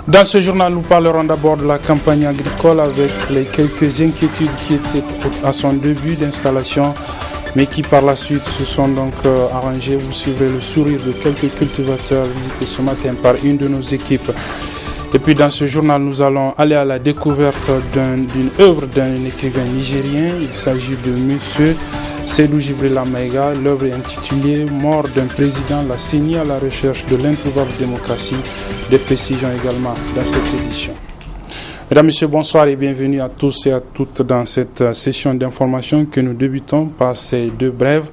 Dans ce journal, nous parlerons d'abord de la campagne agricole avec les quelques inquiétudes qui étaient à son début d'installation, mais qui par la suite se sont donc arrangées. Vous suivrez le sourire de quelques cultivateurs visités ce matin par une de nos équipes. Et puis dans ce journal, nous allons aller à la découverte d'une œuvre d'un écrivain nigérien. Il s'agit de Monsieur Seydou Jibrila Maïga. L'œuvre est intitulée « Mort d'un président, la CENI à la recherche de l'introuvable démocratie ». Des précisions également dans cette édition. Mesdames, Messieurs, bonsoir et bienvenue à tous et à toutes dans cette session d'information que nous débutons par ces deux brèves.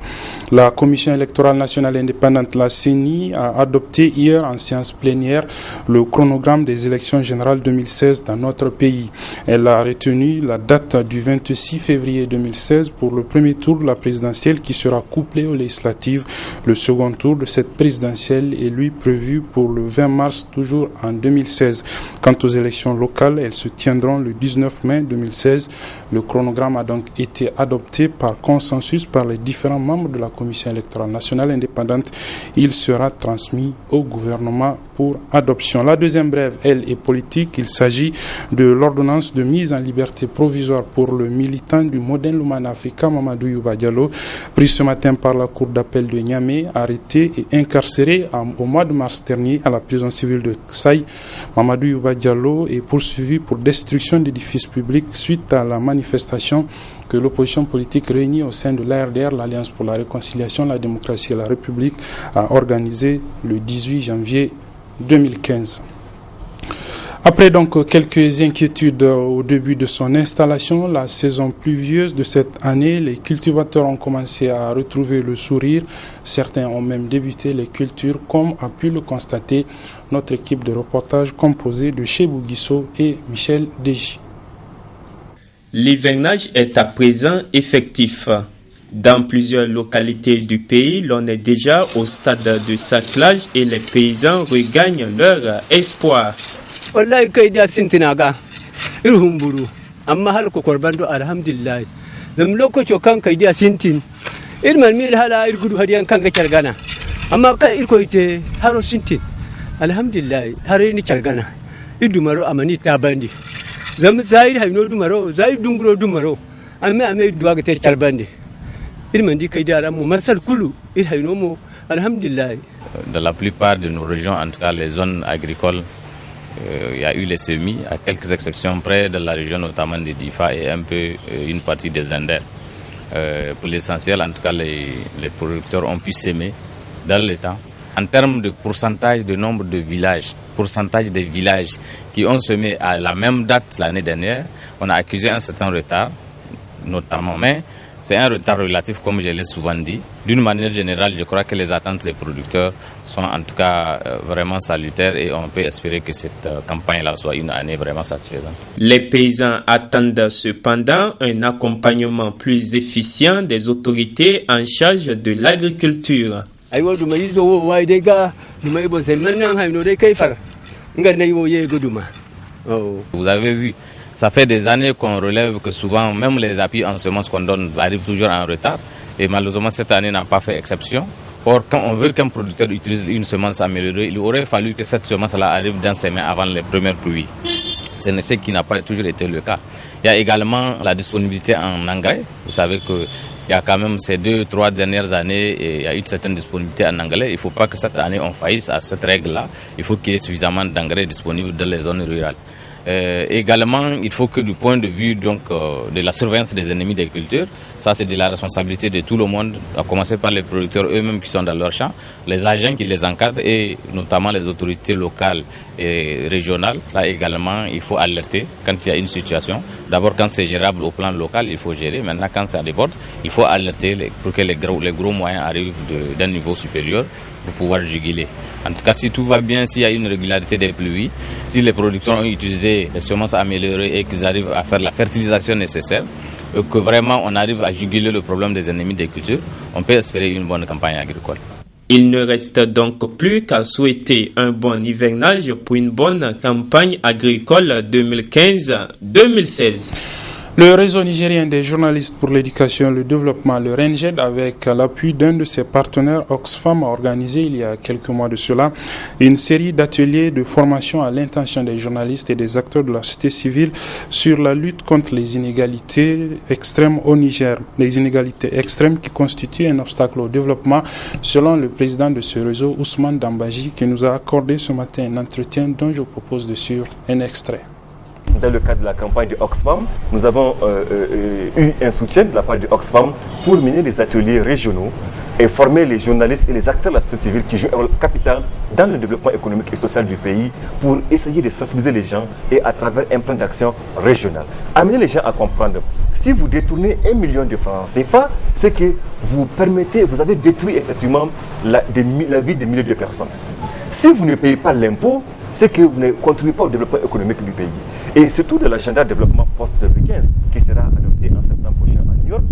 La Commission électorale nationale indépendante, la CENI, a adopté hier en séance plénière le chronogramme des élections générales 2016 dans notre pays. Elle a retenu la date du 26 février 2016 pour le premier tour de la présidentielle qui sera couplé aux législatives. Le second tour de cette présidentielle est lui prévu pour le 20 mars, toujours en 2016. Quant aux élections locales, elles se tiendront le 19 mai 2016. Le chronogramme a donc été adopté par consensus par les différents membres de la Commission électorale nationale indépendante. Il sera transmis au gouvernement pour adoption. La deuxième brève, elle, est politique. Il s'agit de l'ordonnance de mise en liberté provisoire pour le militant du Modern Lumana Africa, Mamadou Youba Diallo, pris ce matin par la cour d'appel de Niamey, arrêté et incarcéré au mois de mars dernier à la prison civile de Ksaï. Mamadou Youba Diallo est poursuivi pour destruction d'édifices publics suite à la manifestation que l'opposition politique réunie au sein de l'ARDR, l'Alliance pour la réconciliation, la démocratie et la République, a organisé le 18 janvier 2015. Après donc quelques inquiétudes au début de son installation, la saison pluvieuse de cette année, les cultivateurs ont commencé à retrouver le sourire. Certains ont même débuté les cultures, comme a pu le constater notre équipe de reportage composée de Chebou Guisso et Michel Deji. L'hivernage est à présent effectif. Dans plusieurs localités du pays, l'on est déjà au stade de saclage et les paysans regagnent leur espoir. Wallahi kai da sintinaga irhum buru amma hal ko korbando alhamdulillah dam lokaco kan kai da sintin irman mil hala irgudu hadiyan kan ga cargana amma kai irko ite haro sintin alhamdulillah hare ni cargana idumaro amani tabandi zam zaid hayno dumaro zaid dungro dumaro amma ame duwa ga te carbandi irman di kai da ramu marsal kulu ir hayno mo alhamdulillah. Dans la plupart de nos régions, en tout cas les zones agricoles, il y a eu les semis, à quelques exceptions près de la région notamment de Difa et un peu une partie des Anders. Pour l'essentiel, en tout cas, les producteurs ont pu s'aimer dans le temps. En termes de pourcentage de nombre de villages, pourcentage des villages qui ont semé à la même date l'année dernière, on a accusé un certain retard, notamment, mais c'est un retard relatif, comme je l'ai souvent dit. D'une manière générale, je crois que les attentes des producteurs sont en tout cas vraiment salutaires et on peut espérer que cette campagne-là soit une année vraiment satisfaisante. Les paysans attendent cependant un accompagnement plus efficient des autorités en charge de l'agriculture. Vous avez vu, ça fait des années qu'on relève que souvent, même les appuis en semences qu'on donne arrivent toujours en retard. Et malheureusement, cette année n'a pas fait exception. Or, quand on veut qu'un producteur utilise une semence améliorée, il aurait fallu que cette semence-là arrive dans ses mains avant les premières pluies. C'est ce qui n'a pas toujours été le cas. Il y a également la disponibilité en engrais. Vous savez que il y a quand même ces 2-3 dernières années, et il y a une certaine disponibilité en engrais. Il ne faut pas que cette année on faillisse à cette règle-là. Il faut qu'il y ait suffisamment d'engrais disponibles dans les zones rurales. Également, il faut que du point de vue de la surveillance des ennemis des cultures, ça c'est de la responsabilité de tout le monde, à commencer par les producteurs eux-mêmes qui sont dans leur champ, les agents qui les encadrent et notamment les autorités locales et régionales. Là également, il faut alerter quand il y a une situation. D'abord, quand c'est gérable au plan local, il faut gérer. Maintenant, quand ça déborde, il faut alerter pour que les gros moyens arrivent d'un niveau supérieur pour pouvoir juguler. En tout cas, si tout va bien, s'il y a une régularité des pluies, si les producteurs ont utilisé les semences améliorées et qu'ils arrivent à faire la fertilisation nécessaire, et que vraiment on arrive à juguler le problème des ennemis des cultures, on peut espérer une bonne campagne agricole. Il ne reste donc plus qu'à souhaiter un bon hivernage pour une bonne campagne agricole 2015-2016. Le réseau nigérien des journalistes pour l'éducation et le développement, le RENJED, avec l'appui d'un de ses partenaires, Oxfam, a organisé il y a quelques mois de cela une série d'ateliers de formation à l'intention des journalistes et des acteurs de la société civile sur la lutte contre les inégalités extrêmes au Niger. Les inégalités extrêmes qui constituent un obstacle au développement, selon le président de ce réseau, Ousmane Dambaji, qui nous a accordé ce matin un entretien dont je propose de suivre un extrait. Dans le cadre de la campagne de Oxfam, nous avons eu un soutien de la part de Oxfam pour mener des ateliers régionaux et former les journalistes et les acteurs de la société civile qui jouent un rôle capital dans le développement économique et social du pays pour essayer de sensibiliser les gens et à travers un plan d'action régional. Amener les gens à comprendre, si vous détournez 1 million de francs CFA, c'est que vous avez détruit effectivement la vie de milliers de personnes. Si vous ne payez pas l'impôt, c'est que vous ne contribuez pas au développement économique du pays. Et surtout de l'agenda de développement post-2015 qui sera adopté en septembre prochain à New York.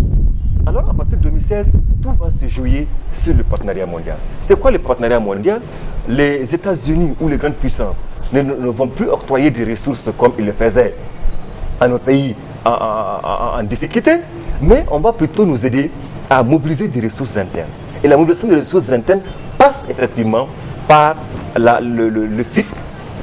Alors à partir de 2016, tout va se jouer sur le partenariat mondial. C'est quoi le partenariat mondial? Les États-Unis ou les grandes puissances ne vont plus octroyer des ressources comme ils le faisaient à nos pays en difficulté, mais on va plutôt nous aider à mobiliser des ressources internes. Et la mobilisation des ressources internes passe effectivement par le fisc,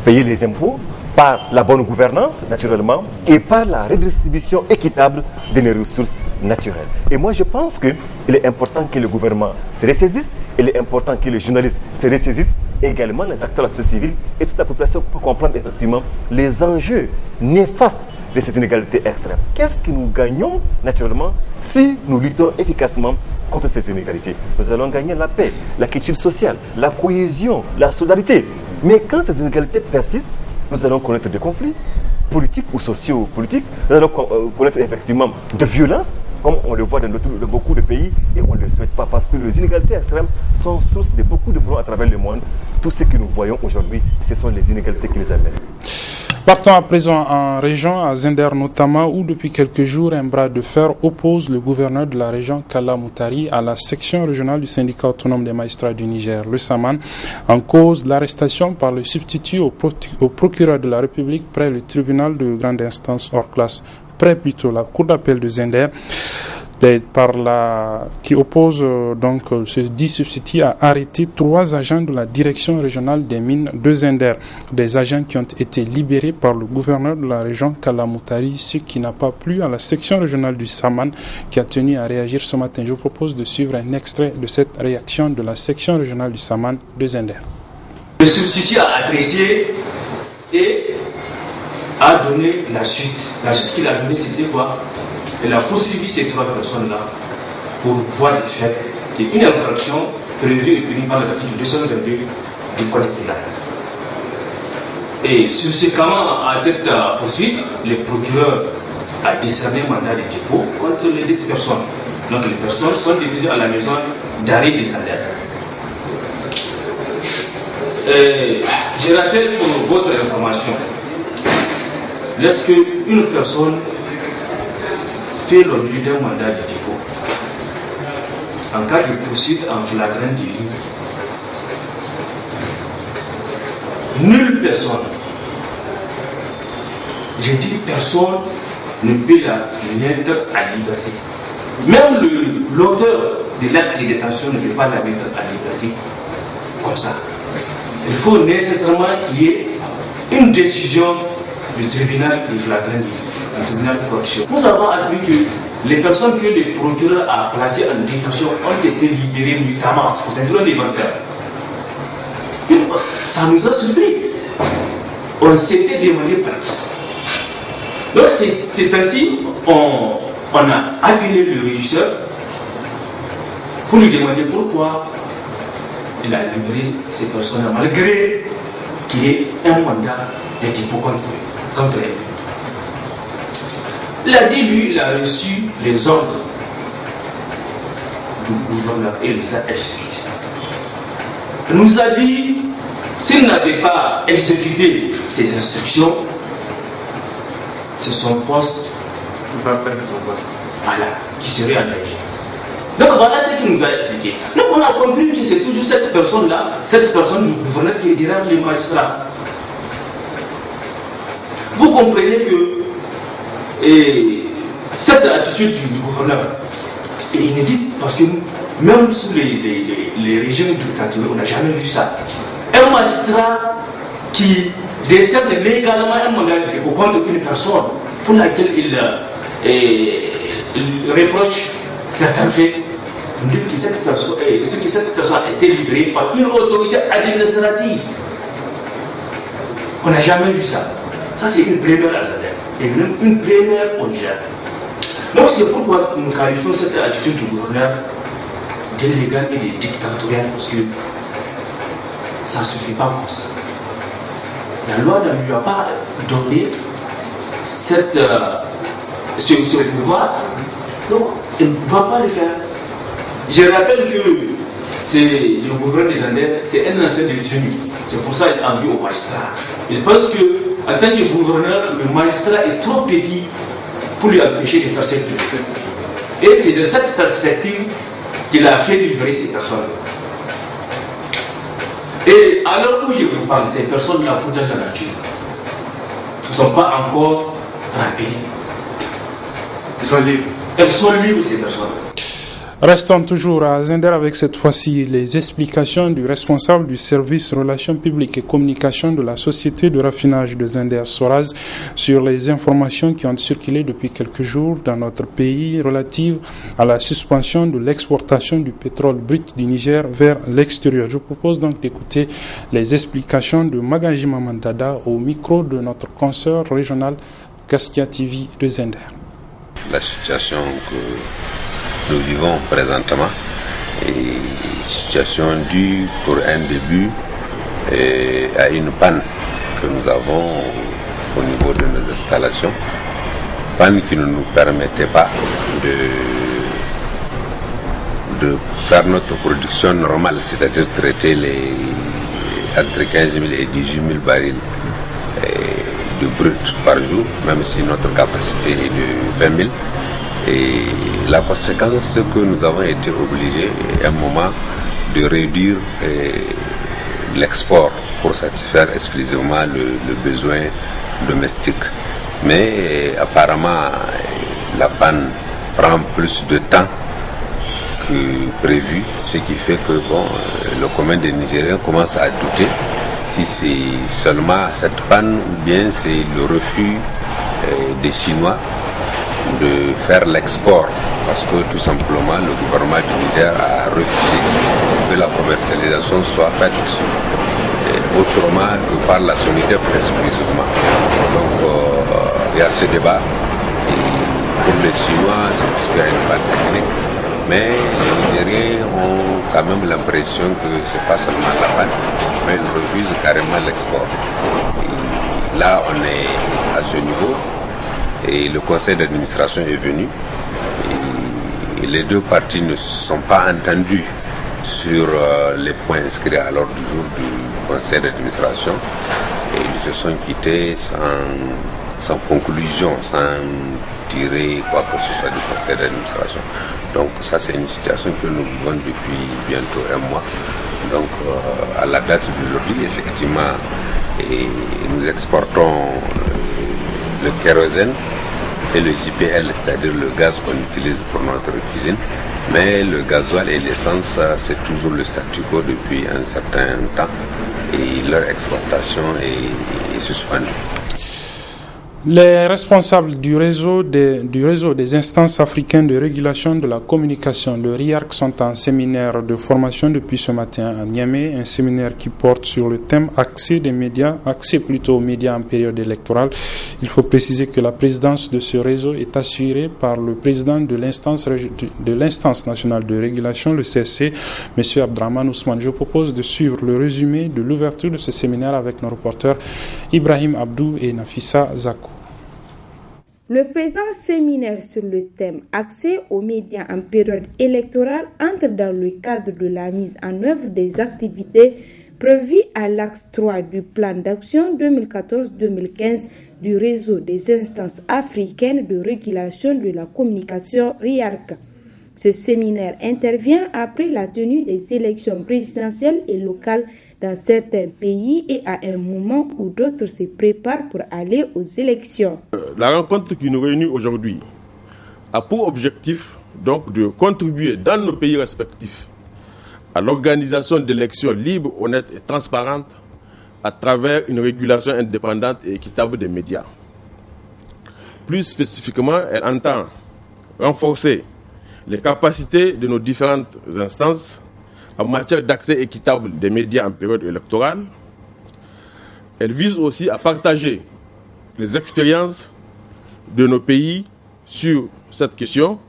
payer les impôts, par la bonne gouvernance, naturellement, et par la redistribution équitable de nos ressources naturelles. Et moi, je pense qu'il est important que le gouvernement se ressaisisse, il est important que les journalistes se ressaisissent, également les acteurs de la société civile et toute la population pour comprendre effectivement les enjeux néfastes de ces inégalités extrêmes. Qu'est-ce que nous gagnons, naturellement, si nous luttons efficacement contre ces inégalités? Nous allons gagner la paix, la quiétude sociale, la cohésion, la solidarité. Mais quand ces inégalités persistent, nous allons connaître des conflits politiques ou socio-politiques, nous allons connaître effectivement de violences, comme on le voit dans beaucoup de pays, et on ne le souhaite pas parce que les inégalités extrêmes sont source de beaucoup de problèmes à travers le monde. Tout ce que nous voyons aujourd'hui, ce sont les inégalités qui les amènent. Partons à présent en région, à Zender notamment, où depuis quelques jours, un bras de fer oppose le gouverneur de la région, Kalla Moutari, à la section régionale du syndicat autonome des magistrats du Niger, le SAMAN, en cause l'arrestation par le substitut au procureur de la République près le tribunal de grande instance hors classe, près plutôt la cour d'appel de Zender, qui oppose donc ce dit substitut à arrêter 3 agents de la direction régionale des mines de Zender, des agents qui ont été libérés par le gouverneur de la région Kalla Moutari, ce qui n'a pas plu à la section régionale du Saman qui a tenu à réagir ce matin. Je vous propose de suivre un extrait de cette réaction de la section régionale du Saman de Zender. Le substitut a apprécié et a donné la suite. La suite qu'il a donnée, c'était quoi? Elle a poursuivi ces 3 personnes-là pour voie de fait d'une infraction prévue et punie par l'article 222 du Code pénal. Et subséquemment à cette poursuite, le procureur a décerné un mandat de dépôt contre les 2 personnes. Donc les personnes sont détenues à la maison d'arrêt des salaires. Je rappelle pour votre information, lorsqu'une personne fait l'objet d'un mandat de dépôt, en cas de poursuite en flagrant délit, nulle personne, je dis personne, ne peut la mettre à liberté. Même l'auteur de l'acte de détention ne peut pas la mettre à liberté comme ça. Il faut nécessairement qu'il y ait une décision du tribunal de flagrant délit, du tribunal de correction. Nous avons appris que les personnes que le procureur a placées en détention ont été libérées nuitamment aux environs des 20 heures. Ça nous a surpris. On s'était demandé par qui. Donc c'est ainsi on a appelé le régisseur pour lui demander pourquoi il a libéré ces personnes malgré qu'il y ait un mandat de dépôt contre elle. Il a dit, lui, il a reçu les ordres du gouverneur et les a exécutés. Il nous a dit, s'il n'avait pas exécuté ses instructions, c'est son poste, il va perdre son poste. Voilà, qui serait en danger. Donc voilà ce qu'il nous a expliqué. Donc on a compris que c'est toujours cette personne-là, cette personne du gouverneur qui dira les magistrats. Vous comprenez que Cette attitude du gouverneur est inédite parce que même sous les régimes dictatoriaux, on n'a jamais vu ça. Un magistrat qui décerne légalement un mandat de dépôt contre une personne pour laquelle il reproche certains faits, on dit que cette personne a été libérée par une autorité administrative. On n'a jamais vu ça. Ça, c'est une première à Zander. Et même une première au Niger. Donc, c'est pourquoi nous qualifions cette attitude du gouverneur d'illégale et de dictatoriale, parce que ça ne se fait pas comme ça. La loi ne lui a pas donné ce pouvoir, donc elle ne va pas le faire. Je rappelle que c'est le gouverneur des Andes, c'est un ancien détenu. C'est pour ça qu'il a envie au magistrat. Il pense qu'en tant que gouverneur, le magistrat est trop petit pour lui empêcher de faire ce qu'il veut. Et c'est de cette perspective qu'il a fait livrer ces personnes. Et à l'heure où je vous parle, ces personnes-là, pour dans la nature, ne sont pas encore rappelées. Elles sont libres. Elles sont libres, ces personnes. Restons toujours à Zender avec cette fois-ci les explications du responsable du service relations publiques et communication de la société de raffinage de Zender Soraz sur les informations qui ont circulé depuis quelques jours dans notre pays relatives à la suspension de l'exportation du pétrole brut du Niger vers l'extérieur. Je vous propose donc d'écouter les explications de Magaji Mamandada au micro de notre consoeur régional Gaskia TV de Zender. La situation que nous vivons présentement est une situation due pour un début à une panne que nous avons au niveau de nos installations, panne qui ne nous permettait pas de faire notre production normale, c'est-à-dire traiter entre 15 000 et 18 000 barils de brut par jour, même si notre capacité est de 20 000. Et la conséquence, c'est que nous avons été obligés à un moment de réduire l'export pour satisfaire exclusivement le besoin domestique. Mais apparemment, la panne prend plus de temps que prévu, ce qui fait que le commun des Nigériens commence à douter si c'est seulement cette panne ou bien c'est le refus des Chinois de faire l'export, parce que tout simplement le gouvernement du Niger a refusé que la commercialisation soit faite autrement que par la SONIDEP exclusivement. Donc il y a ce débat, et pour les Chinois c'est une panne technique, mais les Nigériens ont quand même l'impression que c'est pas seulement la panne, mais ils refusent carrément l'export. Et là on est à ce niveau. Et le conseil d'administration est venu et les deux parties ne se sont pas entendues sur les points inscrits à l'ordre du jour du conseil d'administration et ils se sont quittés sans conclusion, sans tirer quoi que ce soit du conseil d'administration. Donc ça c'est une situation que nous vivons depuis bientôt un mois. Donc à la date d'aujourd'hui, effectivement, nous exportons le kérosène et le JPL, c'est-à-dire le gaz qu'on utilise pour notre cuisine. Mais le gasoil et l'essence, c'est toujours le statu quo depuis un certain temps et leur exportation est suspendue. Les responsables du réseau des instances africaines de régulation de la communication, le RIARC, sont en séminaire de formation depuis ce matin à Niamey, un séminaire qui porte sur le thème accès aux médias en période électorale. Il faut préciser que la présidence de ce réseau est assurée par le président de l'instance nationale de régulation, le CSC, M. Abdraman Ousmane. Je propose de suivre le résumé de l'ouverture de ce séminaire avec nos reporters Ibrahim Abdou et Nafissa Zakou. Le présent séminaire sur le thème accès aux médias en période électorale entre dans le cadre de la mise en œuvre des activités prévues à l'axe 3 du plan d'action 2014-2015 du réseau des instances africaines de régulation de la communication RIARC. Ce séminaire intervient après la tenue des élections présidentielles et locales dans certains pays et à un moment où d'autres se préparent pour aller aux élections. La rencontre qui nous réunit aujourd'hui a pour objectif donc de contribuer dans nos pays respectifs à l'organisation d'élections libres, honnêtes et transparentes à travers une régulation indépendante et équitable des médias. Plus spécifiquement, elle entend renforcer les capacités de nos différentes instances en matière d'accès équitable des médias en période électorale. Elle vise aussi à partager les expériences de nos pays sur cette question,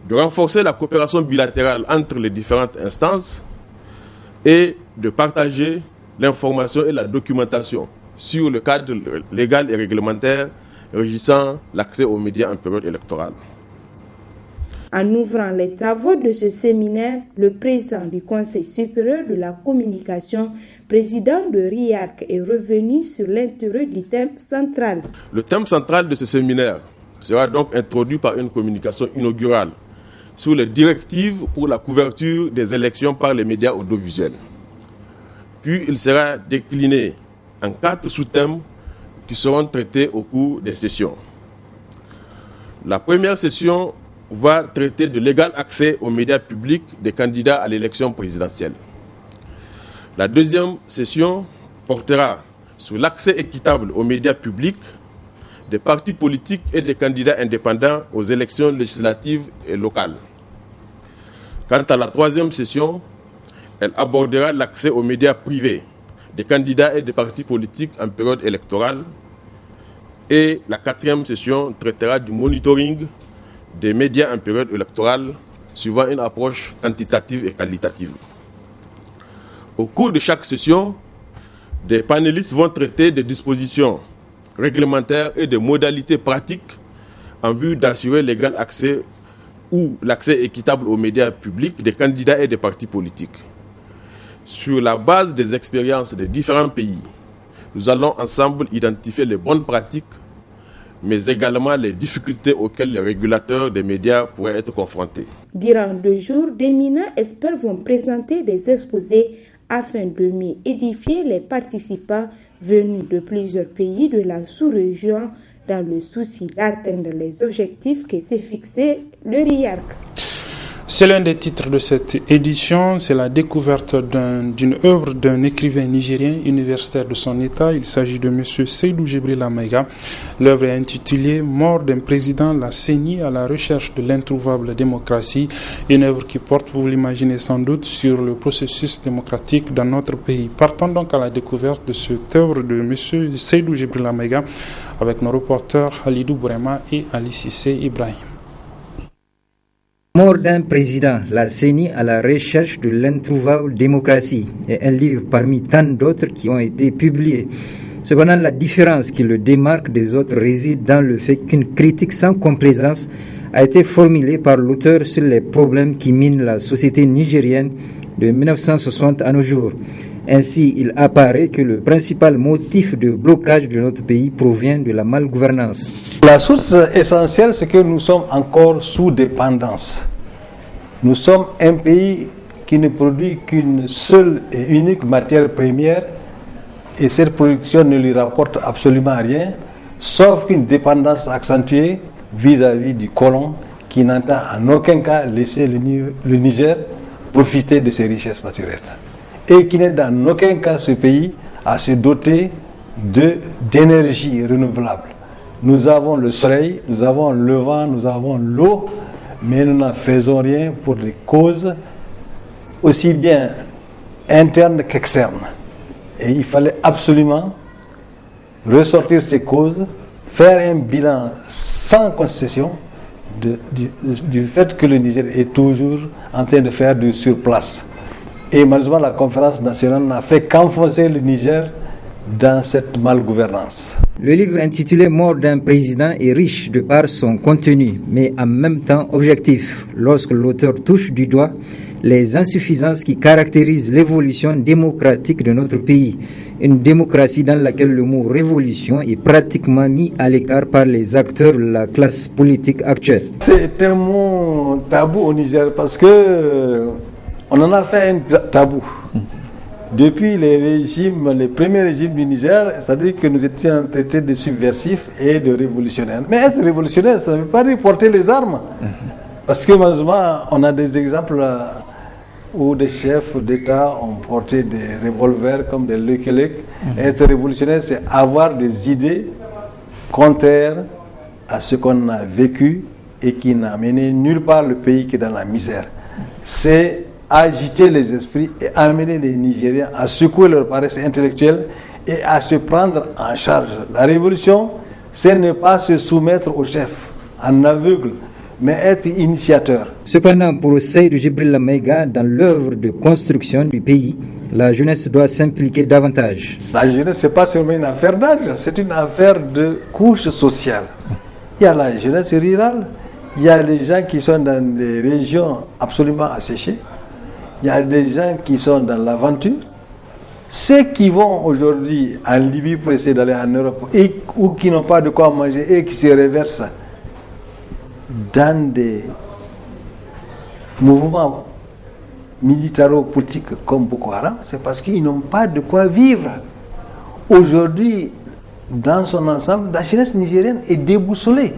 de renforcer la coopération bilatérale entre les différentes instances et de partager l'information et la documentation sur le cadre légal et réglementaire régissant l'accès aux médias en période électorale. En ouvrant les travaux de ce séminaire, le président du Conseil supérieur de la communication, président de RIARC, est revenu sur l'intérêt du thème central. Le thème central de ce séminaire sera donc introduit par une communication inaugurale sur les directives pour la couverture des élections par les médias audiovisuels. Puis il sera décliné en 4 sous-thèmes qui seront traités au cours des sessions. La première session va traiter de l'égal accès aux médias publics des candidats à l'élection présidentielle. La deuxième session portera sur l'accès équitable aux médias publics des partis politiques et des candidats indépendants aux élections législatives et locales. Quant à la troisième session, elle abordera l'accès aux médias privés des candidats et des partis politiques en période électorale. Et la quatrième session traitera du monitoring des médias en période électorale, suivant une approche quantitative et qualitative. Au cours de chaque session, des panélistes vont traiter des dispositions réglementaires et des modalités pratiques en vue d'assurer l'égal accès ou l'accès équitable aux médias publics des candidats et des partis politiques. Sur la base des expériences des différents pays, nous allons ensemble identifier les bonnes pratiques, mais également les difficultés auxquelles les régulateurs des médias pourraient être confrontés. Durant 2 jours, d'éminents experts vont présenter des exposés afin de mieux édifier les participants venus de plusieurs pays de la sous-région dans le souci d'atteindre les objectifs que s'est fixé le RIARC. C'est l'un des titres de cette édition, c'est la découverte d'une œuvre d'un écrivain nigérien universitaire de son état. Il s'agit de M. Seydou Djibril Maïga. L'œuvre est intitulée « Mort d'un président, la CENI à la recherche de l'introuvable démocratie ». Une œuvre qui porte, vous l'imaginez sans doute, sur le processus démocratique dans notre pays. Partons donc à la découverte de cette œuvre de M. Seydou Djibril Maïga avec nos reporters Halidou Bourema et Ali Sissé Ibrahim. Mort d'un président, la CENI à la recherche de l'introuvable démocratie est un livre parmi tant d'autres qui ont été publiés. Cependant, la différence qui le démarque des autres réside dans le fait qu'une critique sans complaisance a été formulée par l'auteur sur les problèmes qui minent la société nigérienne de 1960 à nos jours. Ainsi, il apparaît que le principal motif de blocage de notre pays provient de la malgouvernance. La source essentielle, c'est que nous sommes encore sous dépendance. Nous sommes un pays qui ne produit qu'une seule et unique matière première et cette production ne lui rapporte absolument rien, sauf qu'une dépendance accentuée vis-à-vis du colon qui n'entend en aucun cas laisser le Niger profiter de ses richesses naturelles. Et qui n'est dans aucun cas ce pays à se doter d'énergie renouvelable. Nous avons le soleil, nous avons le vent, nous avons l'eau, mais nous n'en faisons rien pour les causes aussi bien internes qu'externes. Et il fallait absolument ressortir ces causes, faire un bilan sans concession du fait que le Niger est toujours en train de faire du surplace. Et malheureusement, la conférence nationale n'a fait qu'enfoncer le Niger dans cette malgouvernance. Le livre intitulé « Mort d'un président » est riche de par son contenu, mais en même temps objectif, lorsque l'auteur touche du doigt les insuffisances qui caractérisent l'évolution démocratique de notre pays. Une démocratie dans laquelle le mot « révolution » est pratiquement mis à l'écart par les acteurs de la classe politique actuelle. C'est un mot tabou au Niger parce que on en a fait un tabou. depuis les premiers régimes du Niger, c'est-à-dire que nous étions traités de subversifs et de révolutionnaires. Mais être révolutionnaire, ça ne veut pas dire porter les armes. Parce que malheureusement, on a des exemples où des chefs d'État ont porté des revolvers comme des Lekelek. Être révolutionnaire, c'est avoir des idées contraires à ce qu'on a vécu et qui n'a mené nulle part le pays que dans la misère. C'est agiter les esprits et amener les Nigériens à secouer leur paresse intellectuelle et à se prendre en charge. La révolution, c'est ne pas se soumettre au chef en aveugle, mais être initiateur. Cependant, pour Seydou Djibril Maïga, dans l'œuvre de construction du pays, la jeunesse doit s'impliquer davantage. La jeunesse, ce n'est pas seulement une affaire d'âge, c'est une affaire de couche sociale. Il y a la jeunesse rurale, il y a les gens qui sont dans des régions absolument asséchées, il y a des gens qui sont dans l'aventure. Ceux qui vont aujourd'hui en Libye pour essayer d'aller en Europe ou qui n'ont pas de quoi manger et qui se réversent dans des mouvements militaro-politiques comme Boko Haram, c'est parce qu'ils n'ont pas de quoi vivre. Aujourd'hui, dans son ensemble, la jeunesse nigérienne est déboussolée.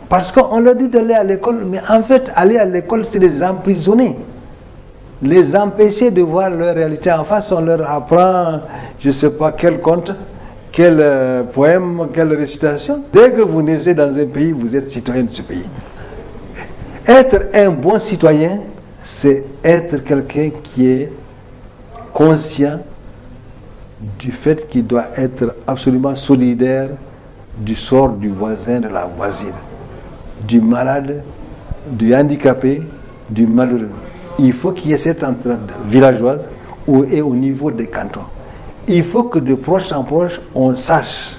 Parce qu'on leur dit d'aller à l'école, mais en fait, aller à l'école, c'est les emprisonner. Les empêcher de voir leur réalité en face. On leur apprend, je ne sais pas quel conte, quel poème, quelle récitation. Dès que vous naissez dans un pays, vous êtes citoyen de ce pays. Être un bon citoyen, c'est être quelqu'un qui est conscient du fait qu'il doit être absolument solidaire du sort du voisin, de la voisine, du malade, du handicapé, du malheureux. Il faut qu'il y ait cette entraide villageoise et au niveau des cantons. Il faut que de proche en proche, on sache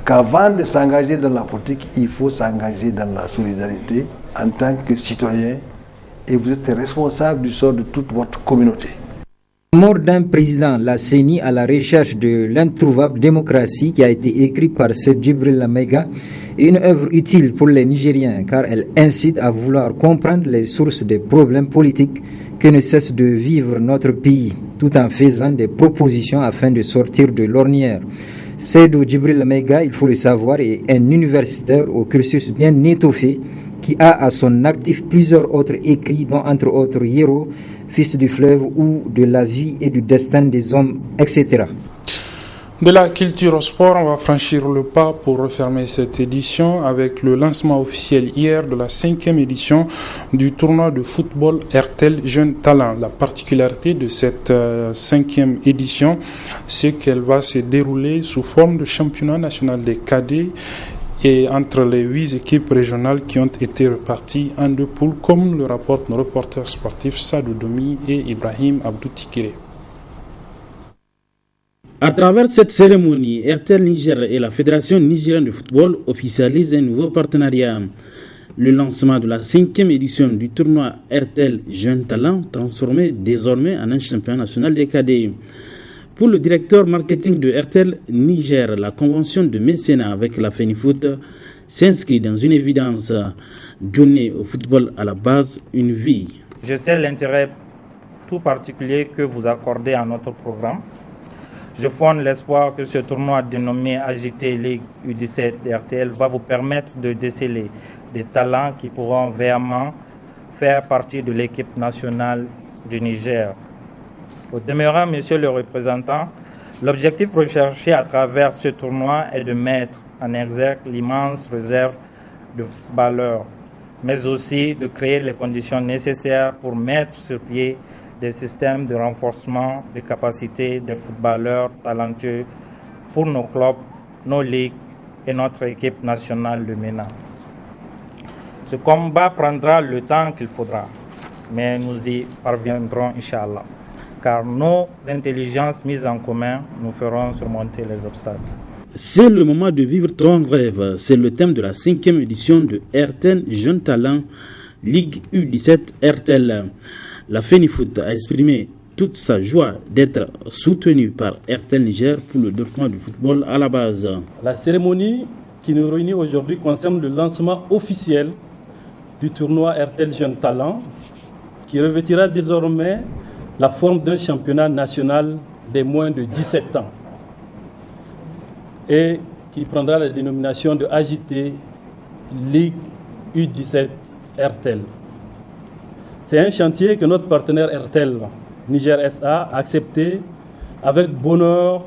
qu'avant de s'engager dans la politique, il faut s'engager dans la solidarité en tant que citoyen et vous êtes responsable du sort de toute votre communauté. Mort d'un président, la CENI à la recherche de l'introuvable démocratie qui a été écrite par Seydou Djibril Maïga est une œuvre utile pour les Nigériens car elle incite à vouloir comprendre les sources des problèmes politiques que ne cesse de vivre notre pays, tout en faisant des propositions afin de sortir de l'ornière. Seydou Djibril Maïga, il faut le savoir, est un universitaire au cursus bien étoffé qui a à son actif plusieurs autres écrits, dont entre autres Hiero, Fils du fleuve ou de la vie et du destin des hommes, etc. De la culture au sport, on va franchir le pas pour refermer cette édition avec le lancement officiel hier de la 5e édition du tournoi de football RTL Jeunes Talents. La particularité de cette 5e édition, c'est qu'elle va se dérouler sous forme de championnat national des cadets et entre les 8 équipes régionales qui ont été reparties en 2 poules, comme le rapportent nos reporters sportifs Sadou Domi et Ibrahim Abdou Tikiré. À travers cette cérémonie, RTL Niger et la Fédération nigérienne de football officialisent un nouveau partenariat. Le lancement de la 5e édition du tournoi RTL Jeunes Talents, transformé désormais en un championnat national des cadets. Pour le directeur marketing de RTL Niger, la convention de mécénat avec la FENIFOOT s'inscrit dans une évidence: donner au football à la base une vie. Je sais l'intérêt tout particulier que vous accordez à notre programme. Je fonde l'espoir que ce tournoi dénommé AJT Ligue U17 RTL va vous permettre de déceler des talents qui pourront vraiment faire partie de l'équipe nationale du Niger. Au demeurant, monsieur le représentant, l'objectif recherché à travers ce tournoi est de mettre en exergue l'immense réserve de footballeurs, mais aussi de créer les conditions nécessaires pour mettre sur pied des systèmes de renforcement des capacités des footballeurs talentueux pour nos clubs, nos ligues et notre équipe nationale de MENA. Ce combat prendra le temps qu'il faudra, mais nous y parviendrons, Inch'Allah. Car nos intelligences mises en commun nous feront surmonter les obstacles. C'est le moment de vivre ton rêve. C'est le thème de la 5e édition de RTL Jeunes Talents, Ligue U17 RTL. La FENIFOOT a exprimé toute sa joie d'être soutenue par RTL Niger pour le développement du football à la base. La cérémonie qui nous réunit aujourd'hui concerne le lancement officiel du tournoi RTL Jeunes Talents qui revêtira désormais la forme d'un championnat national des moins de 17 ans et qui prendra la dénomination de AJT Ligue U17 RTL. C'est un chantier que notre partenaire RTL Niger SA a accepté avec bonheur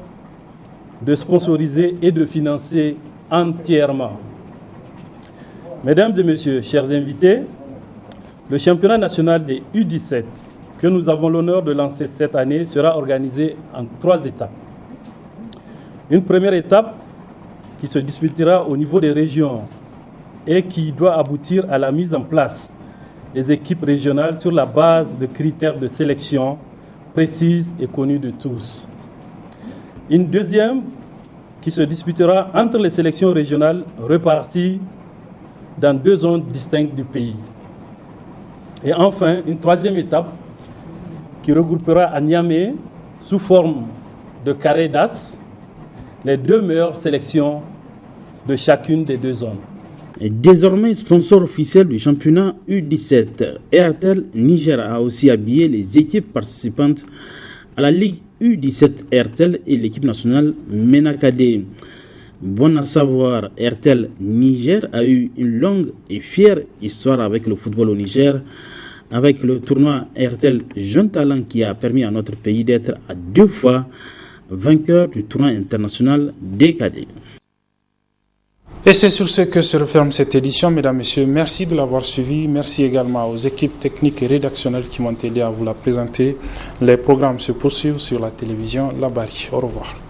de sponsoriser et de financer entièrement. Mesdames et messieurs, chers invités, le championnat national des U17 que nous avons l'honneur de lancer cette année sera organisé en 3 étapes. Une première étape qui se disputera au niveau des régions et qui doit aboutir à la mise en place des équipes régionales sur la base de critères de sélection précises et connus de tous. Une deuxième qui se disputera entre les sélections régionales reparties dans 2 zones distinctes du pays. Et enfin, une troisième étape qui regroupera à Niamey, sous forme de carré d'as, les 2 meilleures sélections de chacune des 2 zones. Et désormais sponsor officiel du championnat U17, RTL Niger a aussi habillé les équipes participantes à la Ligue U17 RTL et l'équipe nationale MENA-Cadet. Bon à savoir, RTL Niger a eu une longue et fière histoire avec le football au Niger, avec le tournoi RTL Jeune Talent qui a permis à notre pays d'être à 2 fois vainqueur du tournoi international des cadets. Et c'est sur ce que se referme cette édition, mesdames, messieurs. Merci de l'avoir suivi. Merci également aux équipes techniques et rédactionnelles qui m'ont aidé à vous la présenter. Les programmes se poursuivent sur la télévision La Barre. Au revoir.